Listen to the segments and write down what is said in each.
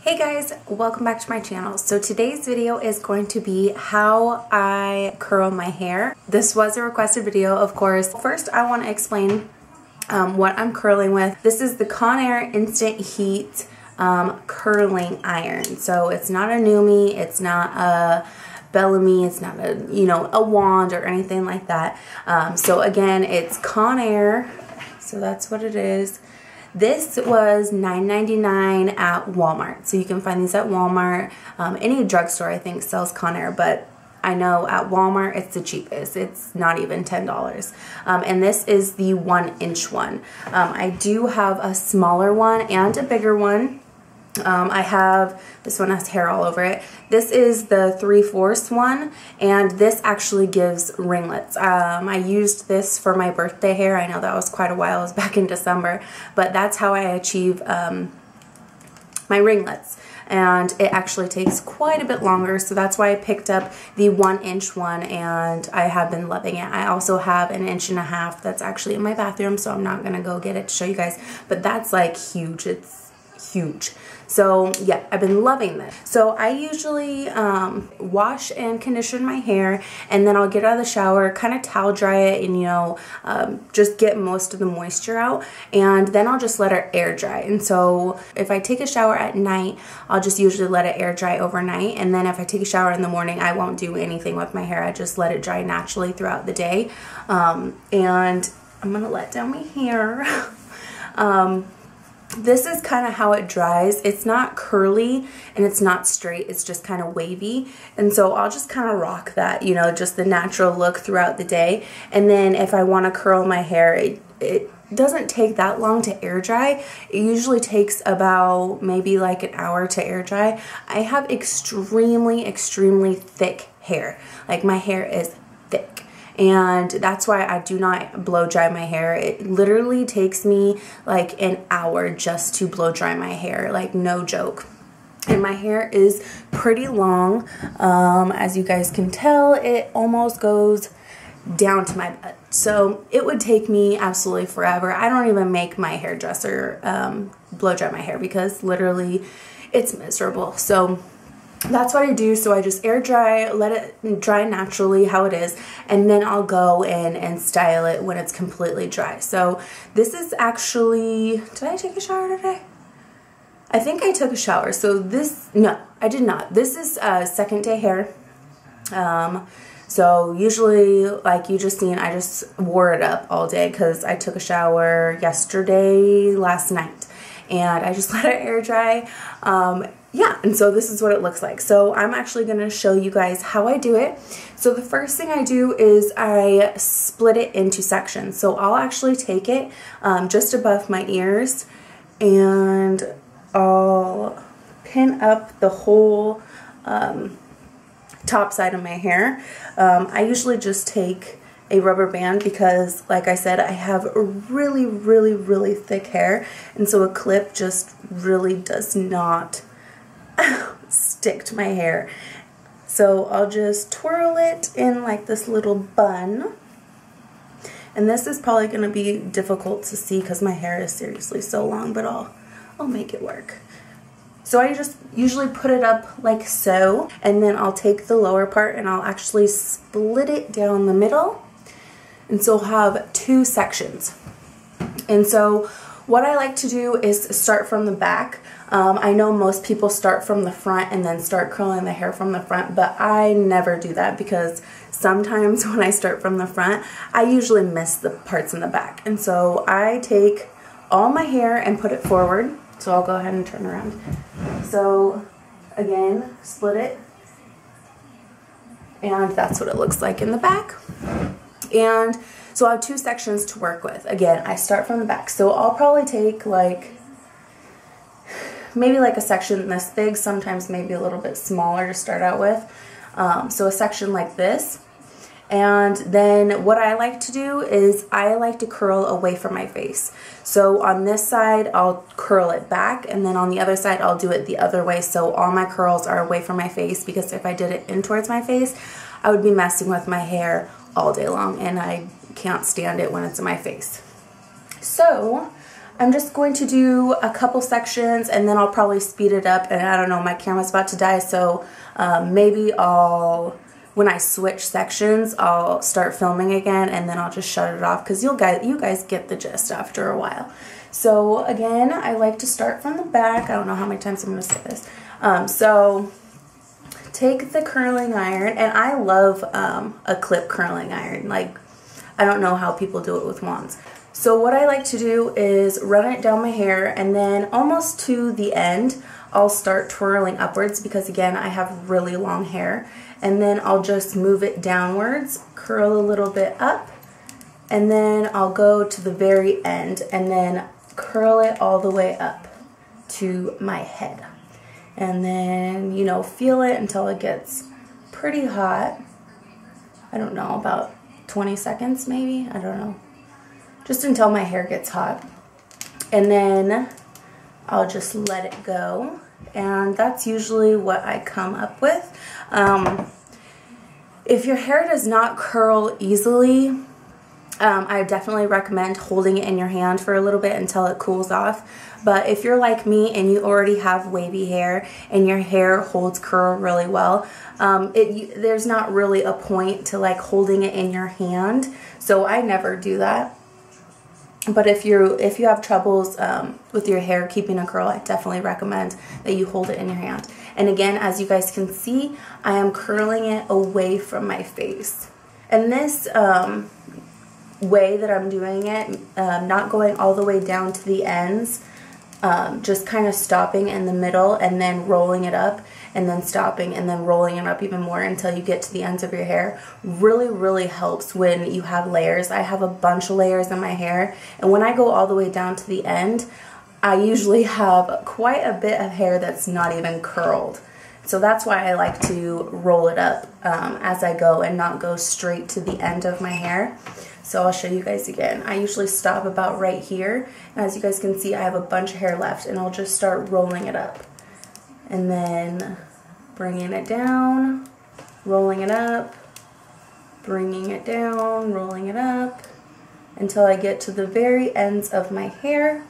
Hey guys, welcome back to my channel. So today's video is going to be how I curl my hair. This was a requested video, of course. First, I want to explain what I'm curling with. This is the Conair Instant Heat curling iron. So it's not a Numi, it's not a Bellamy, it's not a, a wand or anything like that. So again, it's Conair, so that's what it is. This was $9.99 at Walmart, so you can find these at Walmart. Any drugstore I think sells Conair, but I know at Walmart it's the cheapest. It's not even $10. And this is the 1-inch one. I do have a smaller one and a bigger one. This one has hair all over it. This is the 3/4 one, and this actually gives ringlets. I used this for my birthday hair. I know that was quite a while. It was back in December, but that's how I achieve my ringlets. And it actually takes quite a bit longer, so that's why I picked up the 1-inch one, and I have been loving it. I also have an 1.5 inch that's actually in my bathroom, so I'm not gonna go get it to show you guys, but that's like huge. It's huge. So yeah, I've been loving this. So I usually wash and condition my hair, and then I'll get out of the shower, kind of towel dry it, and just get most of the moisture out, and then I'll just let it air dry. And so if I take a shower at night, I'll just usually let it air dry overnight, and then if I take a shower in the morning, I won't do anything with my hair. I just let it dry naturally throughout the day. And I'm gonna let down my hair. This is kind of how it dries. It's not curly and it's not straight. It's just kind of wavy. And so I'll just kind of rock that, just the natural look throughout the day. And then if I want to curl my hair, it doesn't take that long to air dry. It usually takes about maybe like an hour to air dry. I have extremely, extremely thick hair. Like my hair is thick. And that's why I do not blow dry my hair. It literally takes me like an hour just to blow dry my hair, like no joke. And my hair is pretty long. As you guys can tell, it almost goes down to my butt. So it would take me absolutely forever. I don't even make my hairdresser blow dry my hair because literally it's miserable. So that's what I do. So I just air dry, let it dry naturally how it is, and then I'll go in and style it when it's completely dry. So this is actually, did I take a shower today? I think I took a shower. So no, I did not. This is second day hair. So usually, like you just seen, I just wore it up all day because I took a shower last night, and I just let it air dry. Yeah, and so this is what it looks like. So I'm actually going to show you guys how I do it. So the first thing I do is I split it into sections. So I'll actually take it just above my ears, and I'll pin up the whole top side of my hair. I usually just take a rubber band because, like I said, I have really, really, really thick hair, and so a clip just really does not stick to my hair. So I'll just twirl it in like this little bun, and this is probably going to be difficult to see because my hair is seriously so long, but I'll make it work. So I just usually put it up like so, and then I'll take the lower part and I'll actually split it down the middle, and so I'll have two sections. And so what I like to do is start from the back. I know most people start from the front and then start curling the hair from the front, but I never do that because sometimes when I start from the front, I usually miss the parts in the back. And so I take all my hair and put it forward. So I'll go ahead and turn around. So again, split it. And that's what it looks like in the back. And so I have two sections to work with. Again, I start from the back. So I'll probably take maybe like a section this big, sometimes maybe a little bit smaller to start out with. So a section like this. And then what I like to do is I like to curl away from my face. So on this side, I'll curl it back, and then on the other side, I'll do it the other way. So all my curls are away from my face, because if I did it in towards my face, I would be messing with my hair all day long, and I can't stand it when it's in my face. So I'm just going to do a couple sections and then I'll probably speed it up, and I don't know, my camera's about to die, so maybe when I switch sections, I'll start filming again and then I'll just shut it off because you guys get the gist after a while. So again, I like to start from the back. I don't know how many times I'm going to say this. So take the curling iron, and I love a clip curling iron. Like, I don't know how people do it with wands. So what I like to do is run it down my hair, and then almost to the end, I'll start twirling upwards because, again, I have really long hair. And then I'll just move it downwards, curl a little bit up, and then I'll go to the very end and then curl it all the way up to my head. And then, you know, feel it until it gets pretty hot. I don't know, about 20 seconds maybe? I don't know. Just until my hair gets hot. And then I'll just let it go. And that's usually what I come up with. If your hair does not curl easily, I definitely recommend holding it in your hand for a little bit until it cools off. But if you're like me and you already have wavy hair and your hair holds curl really well, there's not really a point to like holding it in your hand. So I never do that. But if you have troubles with your hair keeping a curl, I definitely recommend that you hold it in your hand. And again, as you guys can see, I am curling it away from my face. And this way that I'm doing it, not going all the way down to the ends, just kind of stopping in the middle and then rolling it up, and then stopping and then rolling it up even more until you get to the ends of your hair, really helps when you have layers. I have a bunch of layers in my hair, and when I go all the way down to the end, I usually have quite a bit of hair that's not even curled. So that's why I like to roll it up as I go and not go straight to the end of my hair. So I'll show you guys again. I usually stop about right here, and as you guys can see, I have a bunch of hair left, and I'll just start rolling it up. And then bringing it down, rolling it up, bringing it down, rolling it up, until I get to the very ends of my hair,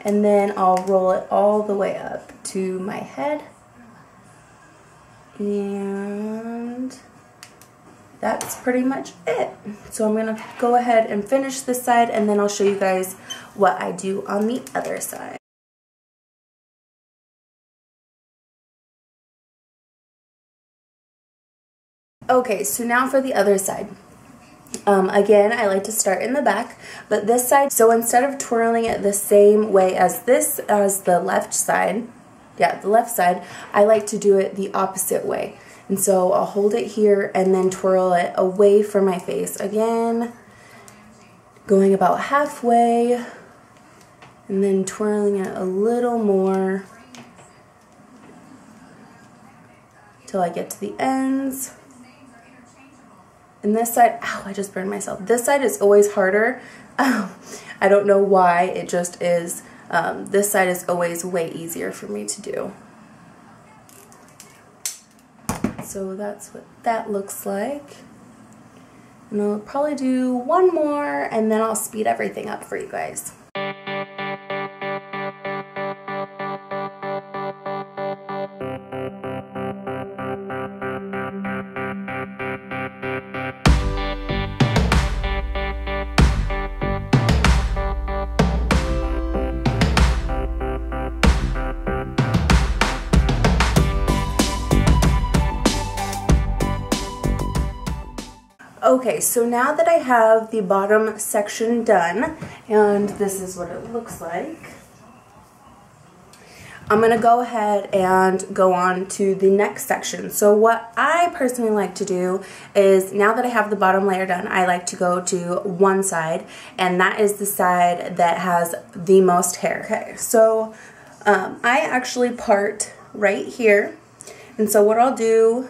and then I'll roll it all the way up to my head. And that's pretty much it. So I'm gonna go ahead and finish this side, and then I'll show you guys what I do on the other side. Okay, so now for the other side. Again, I like to start in the back, but this side, so instead of twirling it the same way as the left side, the left side, I like to do it the opposite way. And so I'll hold it here and then twirl it away from my face. Again, going about halfway, and then twirling it a little more till I get to the ends. And this side, ow, I just burned myself. This side is always harder. I don't know why, it just is. This side is always way easier for me to do. So that's what that looks like. And I'll probably do one more, and then I'll speed everything up for you guys. Okay, so now that I have the bottom section done, and this is what it looks like, I'm going to go ahead and go on to the next section. So what I personally like to do is, now that I have the bottom layer done, I like to go to one side, and that is the side that has the most hair. Okay, so I actually part right here, and so what I'll do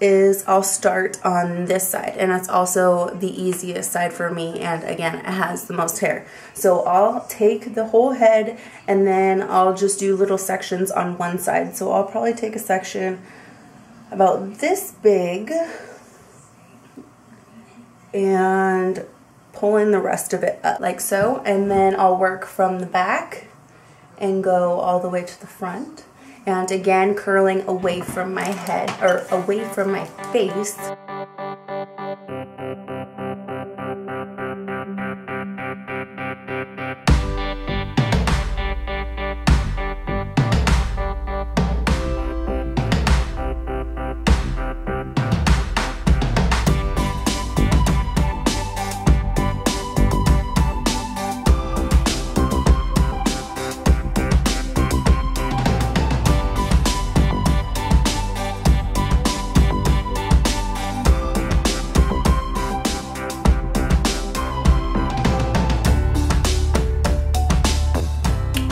is I'll start on this side, and it's also the easiest side for me, and again, it has the most hair. So I'll take the whole head, and then I'll just do little sections on one side. So I'll probably take a section about this big and pulling the rest of it up like so, and then I'll work from the back and go all the way to the front. And again, curling away from my head, or away from my face.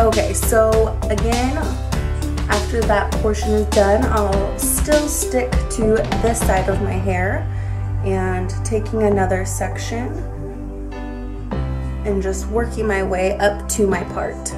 Okay, so again, after that portion is done, I'll still stick to this side of my hair and taking another section and just working my way up to my part.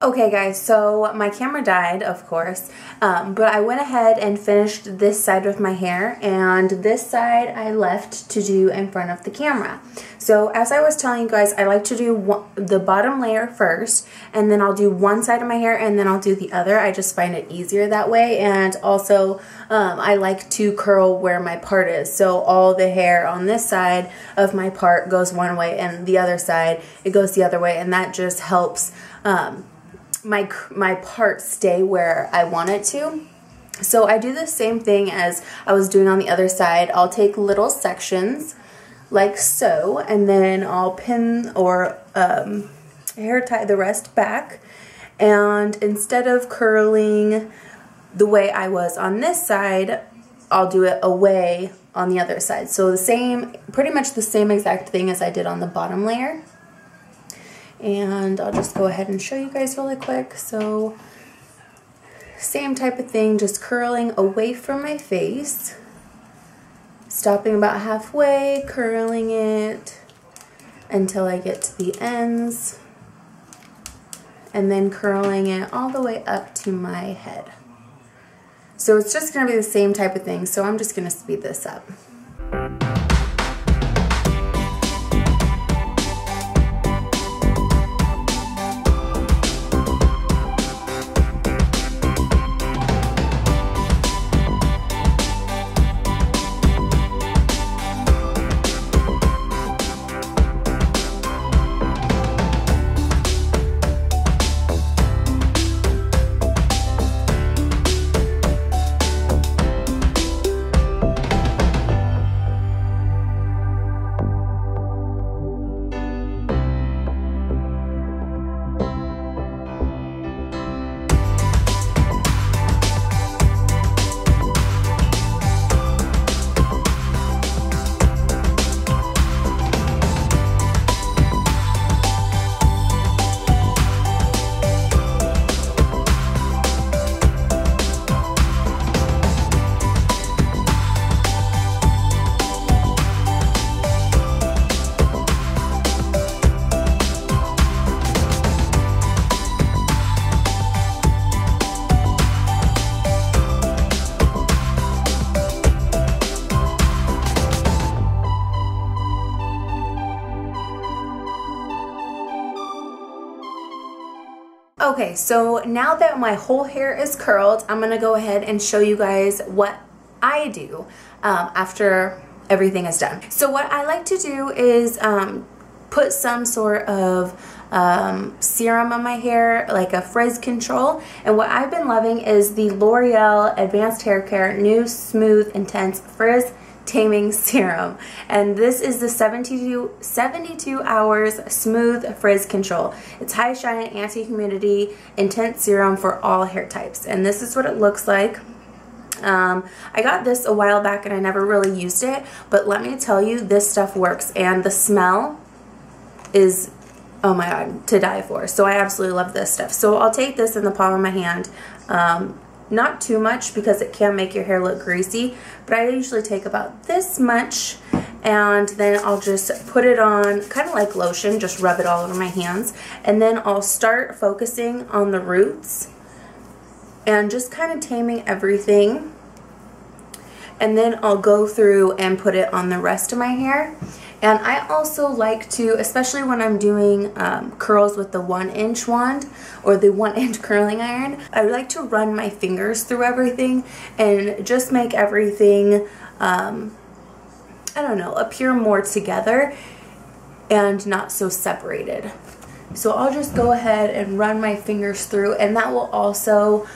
Okay guys, so my camera died, of course, but I went ahead and finished this side with my hair, and this side I left to do in front of the camera. So as I was telling you guys, I like to do the bottom layer first, and then I'll do one side of my hair, and then I'll do the other. I just find it easier that way, and also I like to curl where my part is. So all the hair on this side of my part goes one way, and the other side, it goes the other way, and that just helps my part stay where I want it to. So I do the same thing as I was doing on the other side. I'll take little sections like so, and then I'll pin or hair tie the rest back. And instead of curling the way I was on this side, I'll do it away on the other side. So the same, pretty much the same exact thing as I did on the bottom layer. And I'll just go ahead and show you guys really quick. So same type of thing, just curling away from my face, stopping about halfway, curling it until I get to the ends, and then curling it all the way up to my head. So it's just going to be the same type of thing, so I'm just going to speed this up. Okay, so now that my whole hair is curled, I'm going to go ahead and show you guys what I do after everything is done. So what I like to do is put some sort of serum on my hair, like a frizz control. And what I've been loving is the L'Oreal Advanced Hair Care New Smooth Intense Frizz Taming Serum. And this is the 72 hours smooth frizz control. It's high shine, anti-humidity, intense serum for all hair types. And this is what it looks like. I got this a while back and I never really used it, but let me tell you, this stuff works, and the smell is, oh my god, to die for. So I absolutely love this stuff. So I'll take this in the palm of my hand. Not too much because it can make your hair look greasy, but I usually take about this much, and then I'll just put it on kind of like lotion, just rub it all over my hands, and then I'll start focusing on the roots and just kind of taming everything, and then I'll go through and put it on the rest of my hair. And I also like to, especially when I'm doing curls with the 1-inch wand or the 1-inch curling iron, I like to run my fingers through everything and just make everything, I don't know, appear more together and not so separated. So I'll just go ahead and run my fingers through, and that will also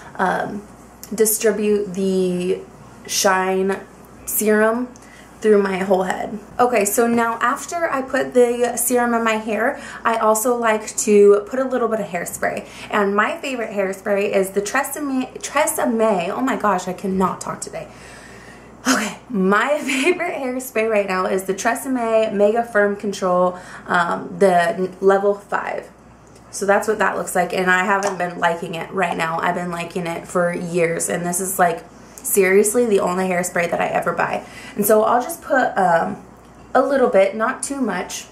distribute the shine serum through my whole head. Okay, so now after I put the serum in my hair, I also like to put a little bit of hairspray. And my favorite hairspray is the Tresemme, oh my gosh, I cannot talk today. Okay, my favorite hairspray right now is the Tresemme Mega Firm Control, the level 5. So that's what that looks like, and I haven't been liking it right now. I've been liking it for years, and this is like seriously the only hairspray that I ever buy. And so I'll just put a little bit, not too much,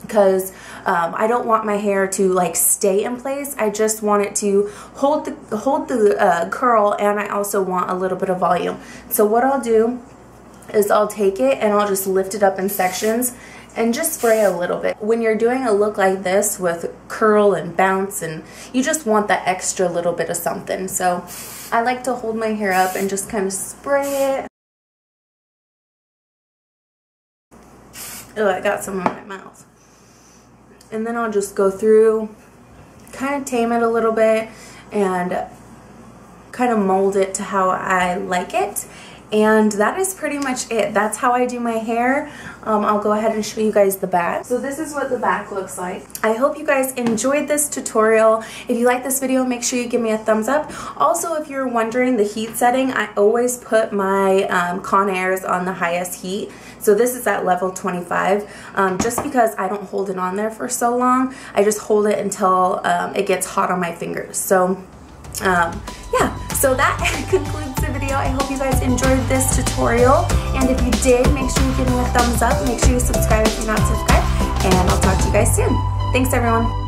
because I don't want my hair to like stay in place. I just want it to hold the curl, and I also want a little bit of volume. So what I'll do is I'll take it and I'll just lift it up in sections and just spray a little bit. When you're doing a look like this with curl and bounce, and you just want that extra little bit of something, so I like to hold my hair up and just kind of spray it. Oh, I got some in my mouth. And then I'll just go through, kind of tame it a little bit, and kind of mold it to how I like it. And that is pretty much it. That's how I do my hair. I'll go ahead and show you guys the back. So this is what the back looks like. I hope you guys enjoyed this tutorial. If you like this video, make sure you give me a thumbs up. Also, if you're wondering the heat setting, I always put my Conairs on the highest heat. So this is at level 25, just because I don't hold it on there for so long. I just hold it until it gets hot on my fingers. So yeah, so that concludes the video. I hope you guys enjoyed this tutorial, and if you did, make sure you give me a thumbs up, make sure you subscribe if you're not subscribed, and I'll talk to you guys soon. Thanks everyone.